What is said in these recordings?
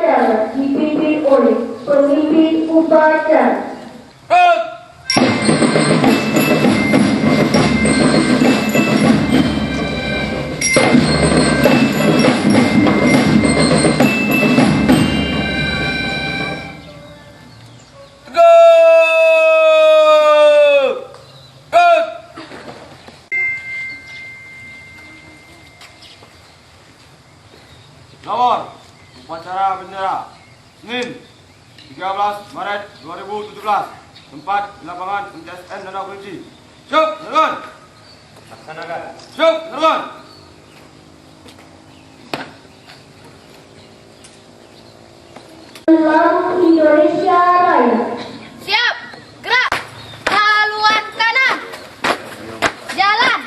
acara dipimpin oleh pemimpin upacara. Lawan upacara bendera Senin 13 Maret 2017, tempat di lapangan MTSN Danau Kerinci. Siap, lakukan. Laksanakan. Siap, lakukan. Lagu Indonesia Raya. Siap, gerak. Haluan kanan. Jalan.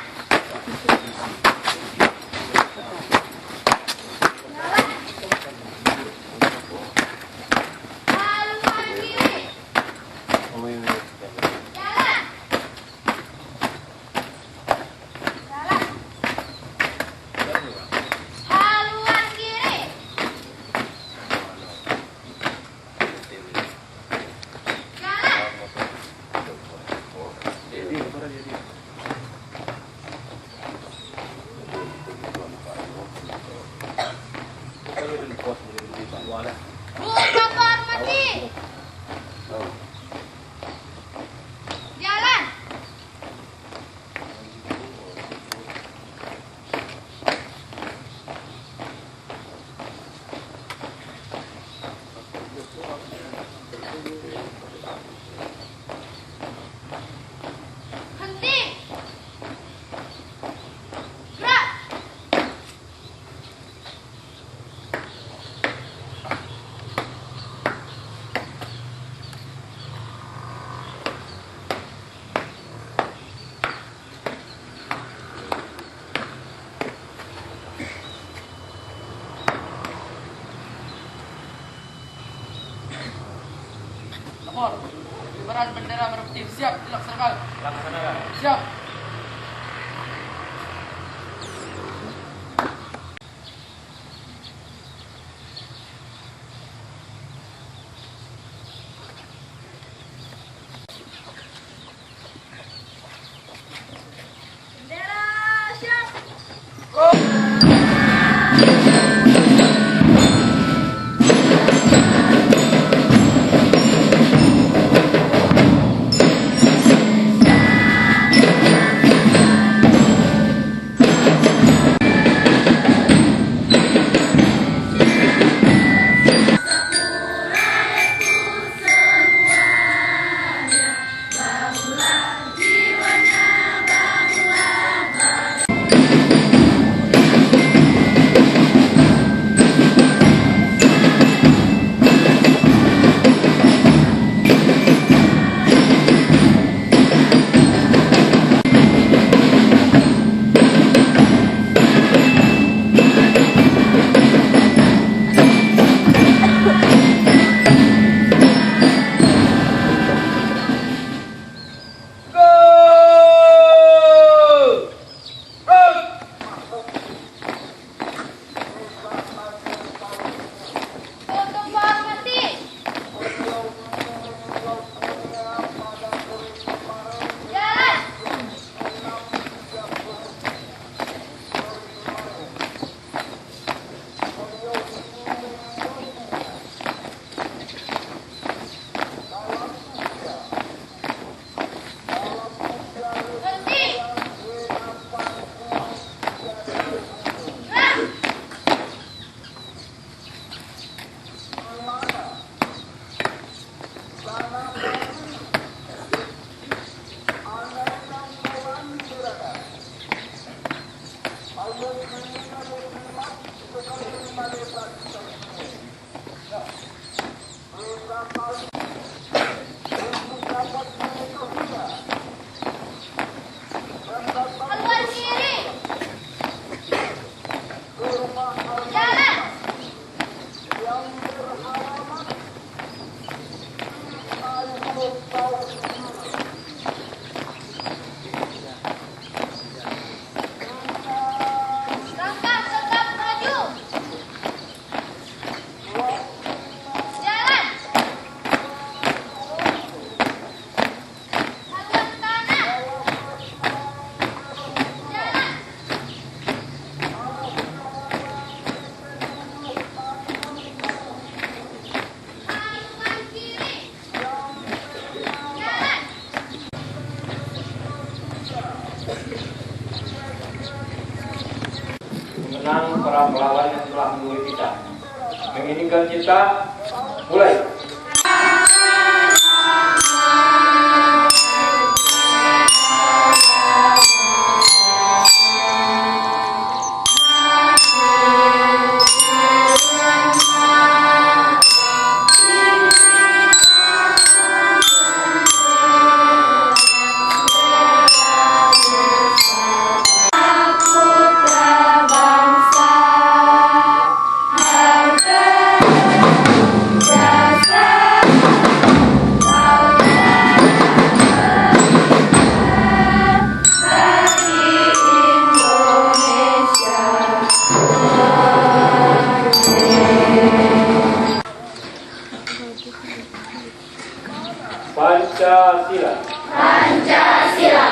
Haluan kiri. Jalan. Jalan. Haluan kiri. Jalan. Buka hormati. Jalan. Henti. Gerak. Lapor, pengibaran bendera merah putih siap dilaksanakan. Laksanakan. Siap. Bendera siap. Untuk hormati. Jalan. Henti. Gerak. Haluan kiri. Jalan. Langkah tetap maju. para pelawan yang telah menunggu kita. Menginginkan kita, mulai. Pancasila. Pancasila.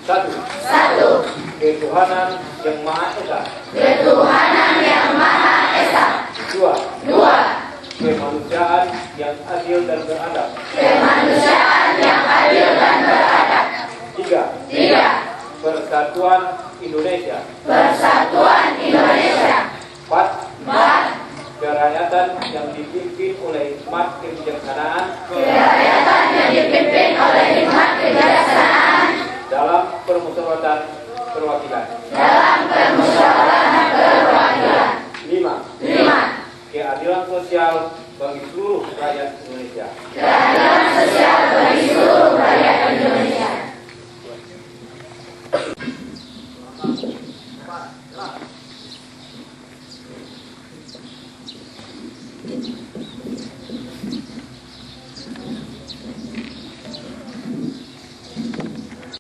Satu. Ketuhanan yang Maha Esa. Ketuhanan yang Maha Esa. Dua. Kemanusiaan yang adil dan beradab. Kemanusiaan yang adil dan beradab. Tiga. Persatuan Indonesia. Persatuan Indonesia. 4. Kerakyatan yang dipimpin oleh hikmat kebijaksanaan. Kerakyatan yang dipimpin oleh hikmat kebijaksanaan. Dalam permusyawaratan perwakilan. Dalam permusyawaratan perwakilan. 5. Keadilan sosial bagi seluruh rakyat Indonesia. Keadilan sosial bagi seluruh rakyat Indonesia.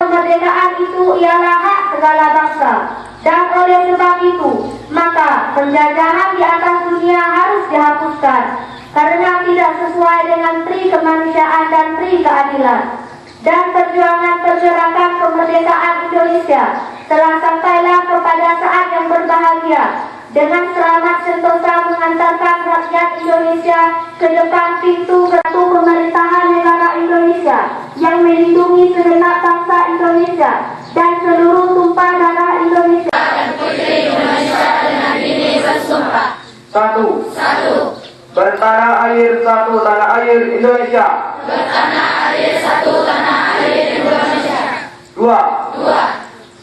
Kemerdekaan itu ialah hak segala bangsa, dan oleh sebab itu, maka penjajahan di atas dunia harus dihapuskan, karena tidak sesuai dengan pri kemanusiaan dan pri keadilan. Dan perjuangan pergerakan kemerdekaan Indonesia telah sampailah kepada saat yang berbahagia, dengan selamat sentosa mengantarkan rakyat Indonesia ke depan pintu gerbang pemerintahan negara Indonesia yang melindungi segenap bangsa Indonesia dan seluruh tumpah darah Indonesia. Putri Indonesia dengan ini bersumpah. 1. Bertanah air satu tanah air Indonesia. Bertanah air satu tanah air Indonesia. 2.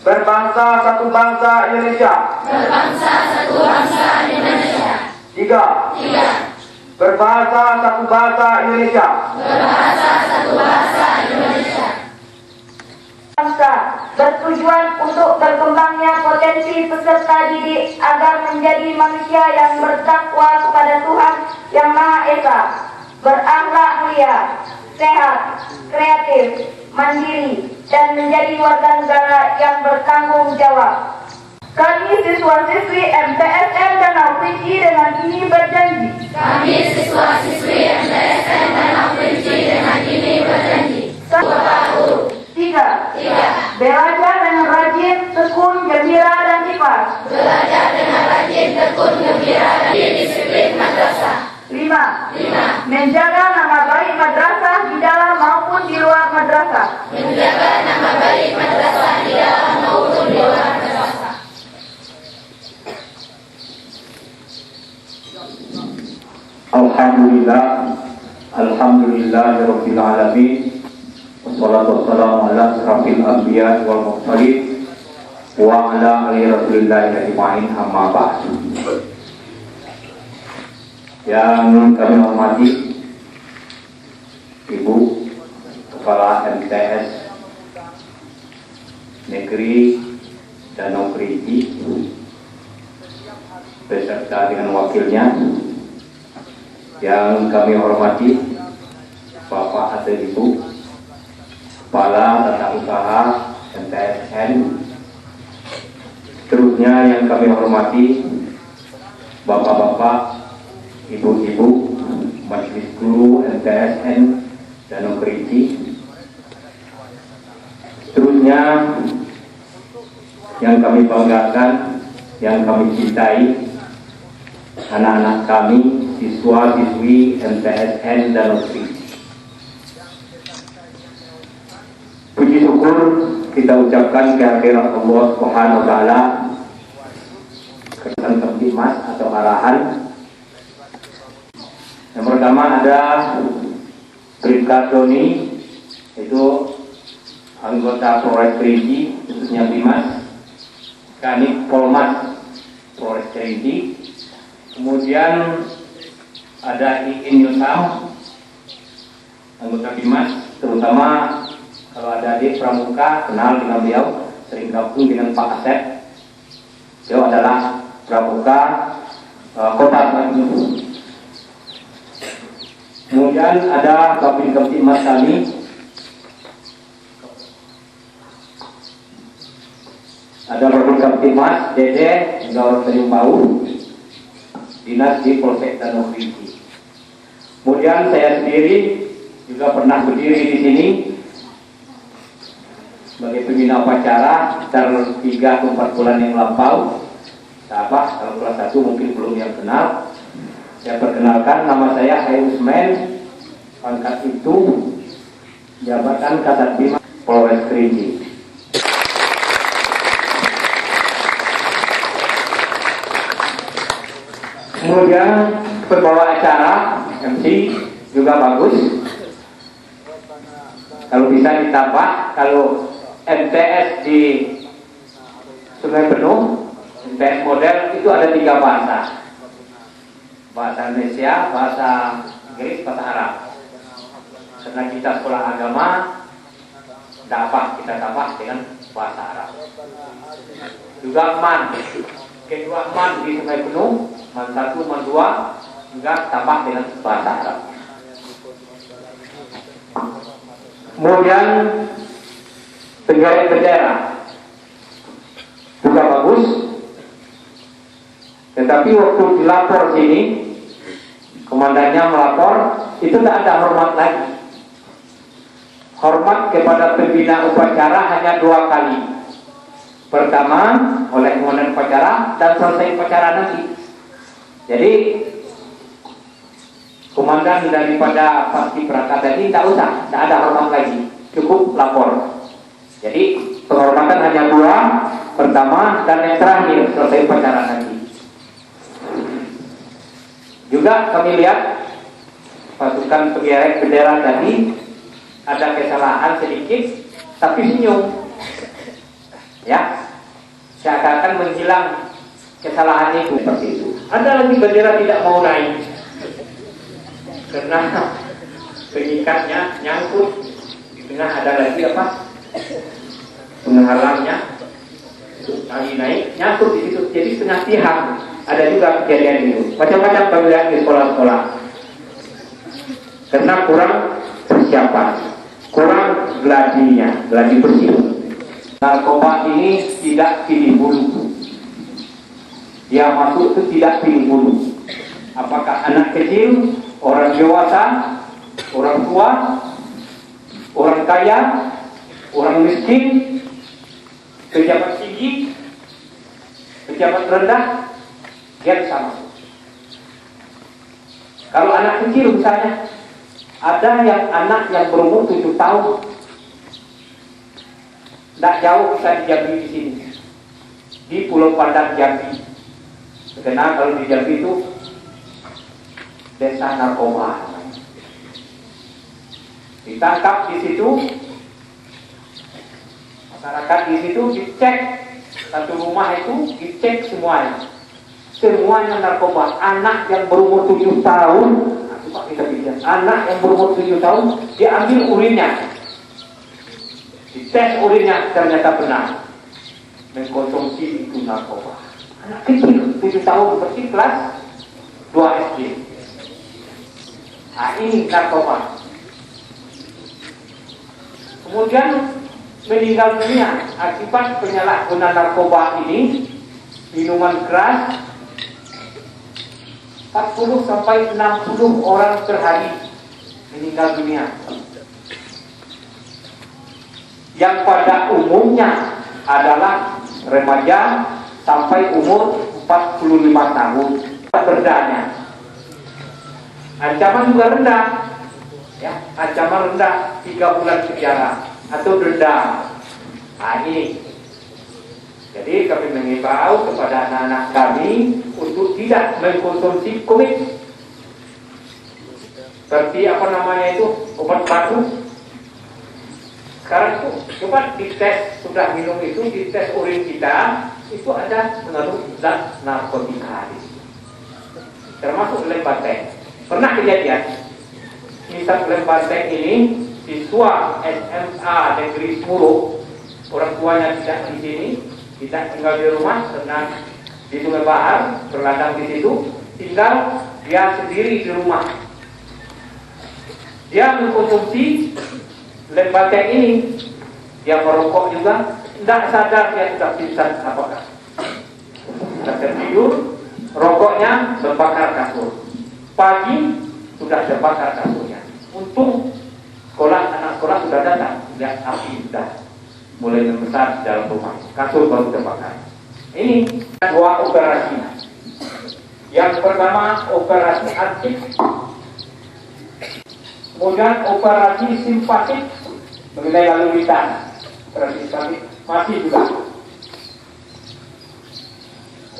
Berbangsa satu bangsa Indonesia. Berbangsa satu bangsa Indonesia. 3. Berbahasa satu bahasa Indonesia. Berbahasa satu bahasa Indonesia. Bangsa bertujuan untuk berkembangnya potensi peserta didik agar menjadi manusia yang bertakwa kepada Tuhan yang Maha Esa, berakhlak mulia, sehat, kreatif, mandiri, dan menjadi warga negara yang bertanggung jawab. Kami siswa-siswi MTSN Danau Kerinci dengan ini berjanji. Kami siswa-siswi MTSN Danau Kerinci dengan ini berjanji. 3. Belajar dengan rajin, tekun, gembira, dan ikhlas. Belajar dengan rajin, tekun, gembira, dan disiplin madrasah. 5. Menjaga nama baik madrasah di dalam maupun di luar madrasah. Menjaga nama baik madrasah di dalam maupun di luar madrasah. Alhamdulillahirabbil alamin. Wassalatu wassalamu ala asyrafil anbiya wal mursalin wa ala alihi rasulillahi ajma'in, amma ba'd. Yang kami hormati Ibu Kepala MTS Negeri Danau Kerinci beserta dengan wakilnya. Yang kami hormati Bapak atau Ibu Kepala Tata Usaha MTSN. Seterusnya yang kami hormati Bapak-bapak, Ibu-ibu Majelis Guru MTSN Danau Kerinci. Seterusnya yang kami banggakan, yang kami cintai, anak-anak kami, siswa-siswi MTSN Danau Kerinci. Puji syukur kita ucapkan kehadirat Allah Subhanahu wa taala. Kesan kami Kamtipmas atau arahan. Yang pertama ada Bribka Doni, itu anggota Polres Kerinci, khususnya Bimas, Kanit Polmas Polres Kerinci. Kemudian ada Iin Yusam, anggota Bimas, terutama kalau ada adik Pramuka, kenal dengan beliau, sering gabung dengan Pak Asep. Beliau adalah Pramuka Kota Bandung. Kemudian ada Babin Kamtipmas kami, ada Babin Kamtipmas Dede, juga orang Tanjung Bau, dinas di Polsek Danau Kerinci. Kemudian saya sendiri juga pernah berdiri di sini sebagai pembina upacara sekitar 3 atau 4 bulan yang lampau. Sahabat, kalau kelas 1 mungkin belum yang kenal. Saya perkenalkan, nama saya Hai Usman, pangkat itu jabatan Kasat Bimas Polres Kerinci. Kemudian pembawa acara MC juga bagus. Kalau bisa ditambah, kalau MTS di Sungai Penuh, MTS model itu ada 3 bahasa. Bahasa Indonesia, bahasa Inggris, bahasa Arab. Karena kita sekolah agama, dapat kita tambah dengan bahasa Arab. Juga man, kedua man di Sungai Penuh, man 1, man 2, juga tambah dengan bahasa Arab. Kemudian penggeret bendera juga bagus. Tetapi waktu dilapor sini, komandannya melapor, itu tidak ada hormat lagi. Hormat kepada pembina upacara hanya 2 kali. Pertama oleh komandan upacara dan selesai upacara nanti. Jadi komandan daripada pasti berangkat tadi tidak usah, tidak ada hormat lagi, cukup lapor. Jadi penghormatan hanya 2, pertama dan yang terakhir selesai upacara nanti. Juga kami lihat pasukan pengerek bendera tadi ada kesalahan sedikit, tapi senyum, ya, seakan-akan menghilang kesalahan itu seperti itu. Ada lagi bendera tidak mau naik karena pengikatnya nyangkut di tengah, ada lagi apa penghalangnya, kali naik nyangkut di situ, jadi setengah tiang. Ada juga kejadian itu, macam-macam pemilihan di sekolah-sekolah karena kurang persiapan, kurang gladinya, gladi bersih. Narkoba ini tidak pilih bulu, dia masuk itu tidak pilih bulu. Apakah anak kecil, orang dewasa, orang tua, orang kaya, orang miskin, pejabat tinggi, pejabat rendah, dia bisa masuk. Kalau anak kecil misalnya, ada yang anak yang berumur 7 tahun, tidak jauh bisa di Jambi di sini, di Pulau Pandan Jambi. Karena kalau di Jambi itu desa narkoba. Ditangkap di situ, masyarakat di situ dicek, satu rumah itu dicek semuanya. Semuanya narkoba. Anak yang berumur 7 tahun, coba kita lihat, anak yang berumur 7 tahun, diambil urinnya, dites urinnya, ternyata benar mengkonsumsi itu narkoba. Anak kecil 7 tahun, berarti kelas 2 SD. Nah, ini narkoba. Kemudian meninggal dunia akibat penyalahgunaan narkoba ini, minuman keras, 40 sampai 60 orang per hari meninggal dunia. Yang pada umumnya adalah remaja sampai umur 45 tahun. Berdanya. Ancaman juga rendah. Ya, ancaman rendah 3 bulan penjara atau denda. Nah, ini. Jadi kami mengimbau kepada anak-anak kami untuk tidak mengkonsumsi komik. Seperti apa namanya itu, obat batu. Sekarang itu coba dites, sudah minum itu, dites urin kita, itu ada mengandung zat narkotika. Termasuk lem banteng. Pernah kejadian, misal lem banteng ini, siswa SMA Negeri Semuru, orang tuanya tidak di sini, tidak tinggal di rumah, karena di Sungai Bahar, berladang di situ, tinggal dia sendiri di rumah. Dia mengkonsumsi lem banteng ini, dia merokok juga, tidak sadar dia sudah pingsan apakah. Sudah tertidur, rokoknya membakar kasur. Pagi sudah terbakar kasurnya. Untung anak sekolah sudah datang, lihat api sudah mulai membesar di dalam rumah. Kasur baru terbakar. Ini dua operasi. Yang pertama operasi aktif, kemudian operasi simpatik mengenai lalu lintas. Operasi simpatik masih juga.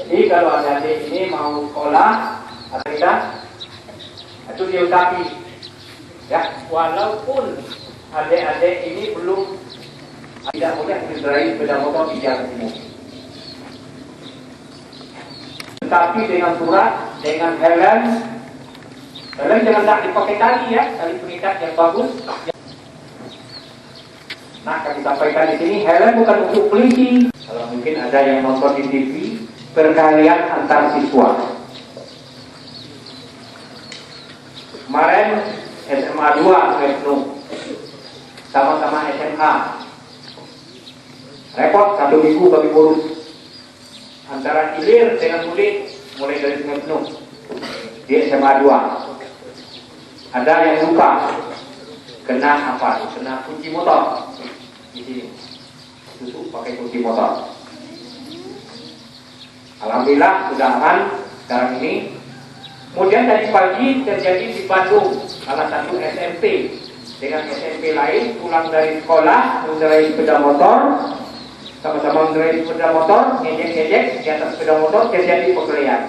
Jadi kalau adik ini mau sekolah atau tidak, itu diusapi. Ya, walaupun adik-adik ini belum tidak boleh mengendarai sepeda motor di jalan umum. Tetapi dengan surat, dengan helm jangan tak dipakai tali ya, tali pengikat yang bagus. Nah, kami sampaikan di sini, helm bukan untuk polisi. Kalau mungkin ada yang nonton di TV, perkalian antar siswa. Kemarin SMA 2 penuh, sama-sama SMA. Repot 1 minggu bagi urus. Antara hilir dengan mudik, mulai dari Sungai Penuh di SMA 2. Ada yang luka, kena apa? Kena kunci motor di sini. Tusuk pakai kunci motor. Alhamdulillah sudah aman sekarang ini. Kemudian tadi pagi terjadi di Bandung, salah satu SMP dengan SMP lain pulang dari sekolah mengendarai sepeda motor, sama-sama mengendarai sepeda motor, ngejek-ngejek di atas sepeda motor, terjadi perkelahian.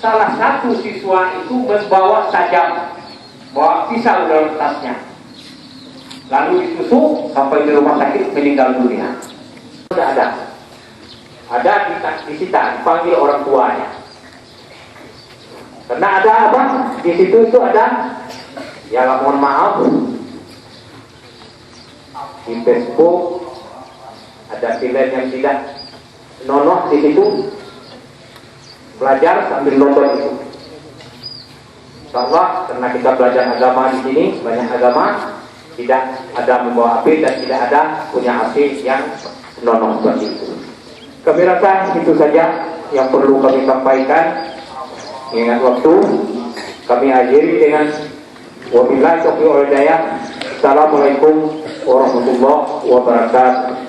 Salah satu siswa itu membawa tajam, bawa pisau dalam tasnya, lalu ditusuk sampai di rumah sakit meninggal dunia. Sudah ada disita, dipanggil orang tuanya. Karena ada apa? Di situ itu ada, ya mohon maaf, di Facebook ada film yang tidak senonoh di situ, belajar sambil nonton itu. Insyaallah, karena kita belajar agama di sini, banyak agama, tidak ada membawa api dan tidak ada punya api yang senonoh seperti itu. Kami rasa itu saja yang perlu kami sampaikan. Ingat waktu, kami akhiri dengan wabillahi taufiq wal hidayah. Assalamualaikum warahmatullahi wabarakatuh.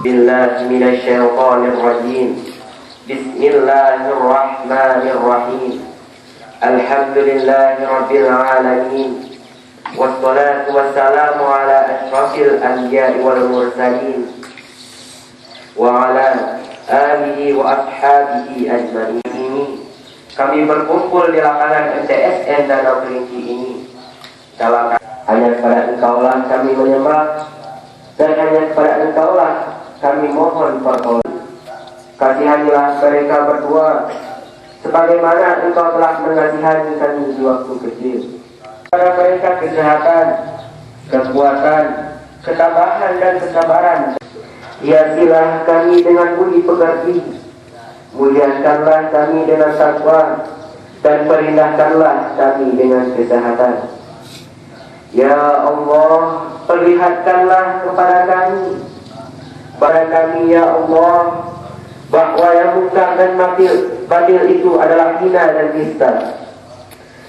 بالله من الشيطان الرجيم Bismillahirrahmanirrahim. Alhamdulillahirabbil alamin. Wassalatu wassalamu ala asyrafil anbiya'i wal mursalin wa ala alihi wa ashabihi ajma'in. Kami berkumpul di lapangan MTSN Danau Kerinci ini dalam hanya kepada Engkaulah kami menyembah, dan hanya kepada Engkaulah kami mohon pertolongan. Kasihanilah mereka berdua sebagaimana Engkau telah mengasihani kami di waktu kecil. Pada mereka kesehatan, kekuatan, ketabahan dan kesabaran. Hiasilah kami dengan budi pekerti, muliakanlah kami dengan takwa, dan perindahkanlah kami dengan kesehatan. Ya Allah, perlihatkanlah kepada kami ya Allah, bahwa yang munkar dan batil itu adalah hina dan nista.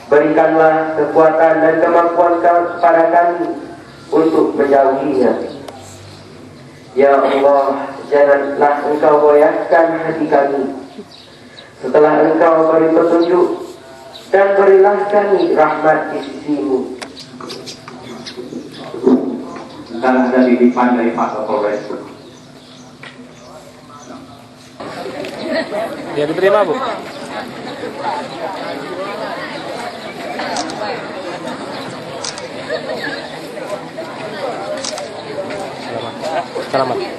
Berikanlah kekuatan dan kemampuan kepada kami untuk menjauhinya. Ya Allah, janganlah Engkau goyahkan hati kami setelah Engkau beri petunjuk, dan berilah kami rahmat di sisi-Mu. Dan ada titipan dari Pak Kapolres. Ya, diterima, Bu. Selamat.